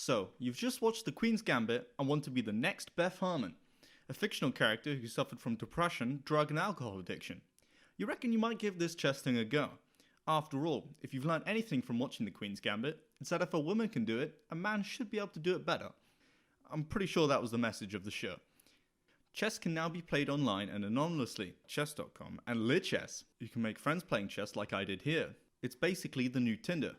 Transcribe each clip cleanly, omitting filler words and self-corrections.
So, you've just watched The Queen's Gambit and want to be the next Beth Harmon, a fictional character who suffered from depression, drug and alcohol addiction. You reckon you might give this chess thing a go? After all, if you've learned anything from watching The Queen's Gambit, it's that if a woman can do it, a man should be able to do it better. I'm pretty sure that was the message of the show. Chess can now be played online and anonymously, chess.com and Lichess. You can make friends playing chess like I did here. It's basically the new Tinder.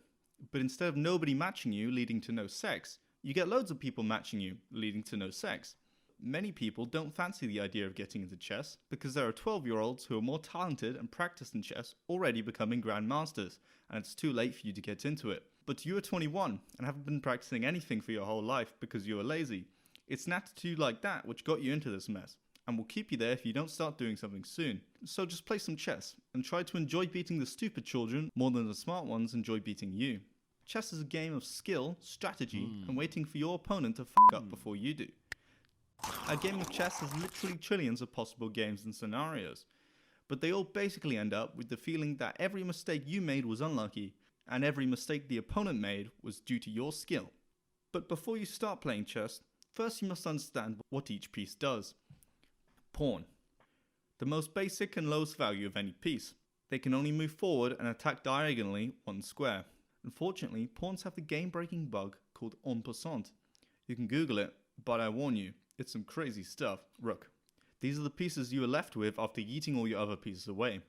But instead of nobody matching you leading to no sex, you get loads of people matching you leading to no sex. Many people don't fancy the idea of getting into chess because there are 12-year-olds who are more talented and practiced in chess already becoming grandmasters, and it's too late for you to get into it. But you are 21 and haven't been practicing anything for your whole life because you are lazy. It's an attitude like that which got you into this mess, and will keep you there if you don't start doing something soon. So just play some chess, and try to enjoy beating the stupid children more than the smart ones enjoy beating you. Chess is a game of skill, strategy, and waiting for your opponent to fuck up before you do. A game of chess has literally trillions of possible games and scenarios, but they all basically end up with the feeling that every mistake you made was unlucky, and every mistake the opponent made was due to your skill. But before you start playing chess, first you must understand what each piece does. Pawn. The most basic and lowest value of any piece. They can only move forward and attack diagonally one square. Unfortunately, pawns have the game-breaking bug called en passant. You can Google it, but I warn you, it's some crazy stuff. Rook. These are the pieces you are left with after yeeting all your other pieces away.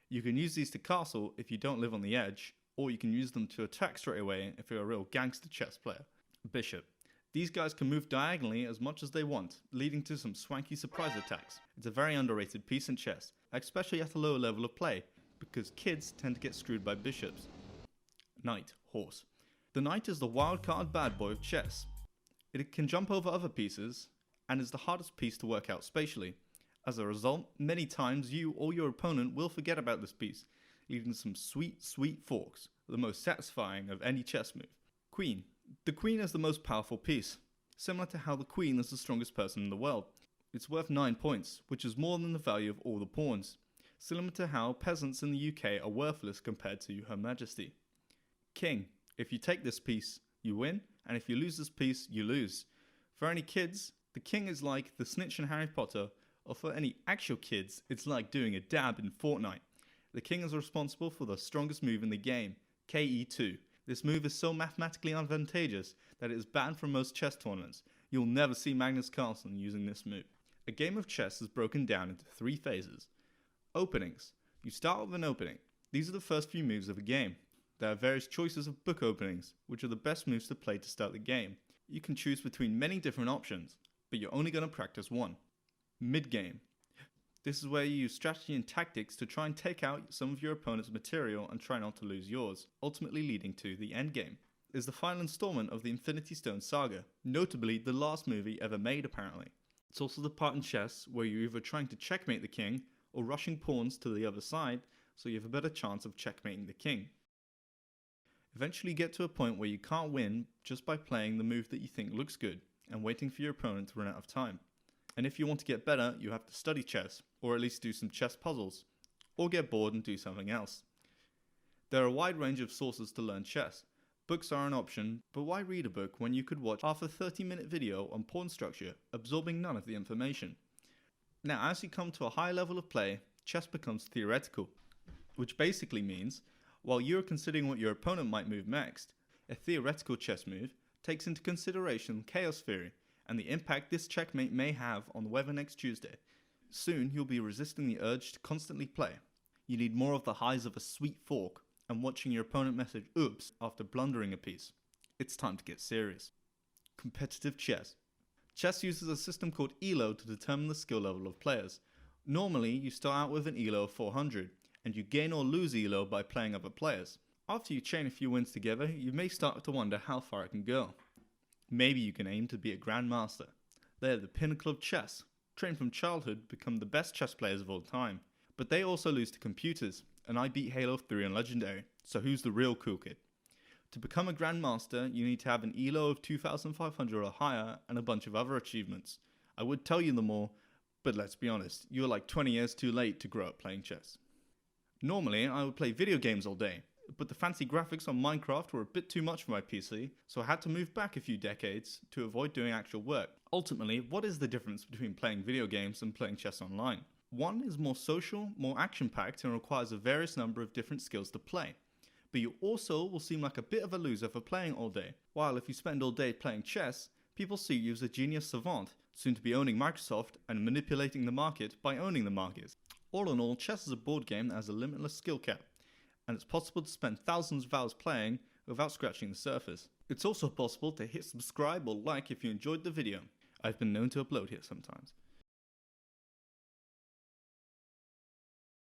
You can use these to castle if you don't live on the edge, or you can use them to attack straight away if you're a real gangster chess player. Bishop. These guys can move diagonally as much as they want, leading to some swanky surprise attacks. It's a very underrated piece in chess, especially at a lower level of play, because kids tend to get screwed by bishops. Knight, horse. The knight is the wildcard bad boy of chess. It can jump over other pieces, and is the hardest piece to work out spatially. As a result, many times you or your opponent will forget about this piece, leading to some sweet, sweet forks, the most satisfying of any chess move. Queen. The queen is the most powerful piece, similar to how the queen is the strongest person in the world. It's worth 9 points, which is more than the value of all the pawns, similar to how peasants in the UK are worthless compared to Her Majesty. King. If you take this piece, you win, and if you lose this piece, you lose. For any kids, the king is like the snitch in Harry Potter, or for any actual kids, it's like doing a dab in Fortnite. The king is responsible for the strongest move in the game, KE2. This move is so mathematically advantageous that it is banned from most chess tournaments. You'll never see Magnus Carlsen using this move. A game of chess is broken down into 3 phases. Openings. You start with an opening. These are the first few moves of a game. There are various choices of book openings, which are the best moves to play to start the game. You can choose between many different options, but you're only going to practice one. Midgame. This is where you use strategy and tactics to try and take out some of your opponent's material and try not to lose yours, ultimately leading to the endgame. It is the final installment of the Infinity Stone saga, notably the last movie ever made apparently. It's also the part in chess where you're either trying to checkmate the king or rushing pawns to the other side so you have a better chance of checkmating the king. Eventually you get to a point where you can't win just by playing the move that you think looks good and waiting for your opponent to run out of time. And if you want to get better, you have to study chess, or at least do some chess puzzles, or get bored and do something else. There are a wide range of sources to learn chess. Books are an option, but why read a book when you could watch half a 30-minute video on pawn structure, absorbing none of the information? Now, as you come to a high level of play, chess becomes theoretical, which basically means, while you are considering what your opponent might move next, a theoretical chess move takes into consideration chaos theory, and the impact this checkmate may have on the weather next Tuesday. Soon you'll be resisting the urge to constantly play. You need more of the highs of a sweet fork and watching your opponent message oops after blundering a piece. It's time to get serious. Competitive chess. Chess uses a system called ELO to determine the skill level of players. Normally you start out with an ELO of 400 and you gain or lose ELO by playing other players. After you chain a few wins together, you may start to wonder how far it can go. Maybe you can aim to be a grandmaster. They are the pinnacle of chess. Trained from childhood, become the best chess players of all time. But they also lose to computers, and I beat Halo 3 on Legendary, so who's the real cool kid? To become a grandmaster, you need to have an ELO of 2500 or higher and a bunch of other achievements. I would tell you them all, but let's be honest, you're like 20 years too late to grow up playing chess. Normally, I would play video games all day, but the fancy graphics on Minecraft were a bit too much for my PC, so I had to move back a few decades to avoid doing actual work. Ultimately, what is the difference between playing video games and playing chess online? One is more social, more action-packed, and requires a various number of different skills to play. But you also will seem like a bit of a loser for playing all day. While if you spend all day playing chess, people see you as a genius savant, soon to be owning Microsoft and manipulating the market by owning the market. All in all, chess is a board game that has a limitless skill cap, and it's possible to spend thousands of hours playing without scratching the surface. It's also possible to hit subscribe or like if you enjoyed the video. I've been known to upload here sometimes.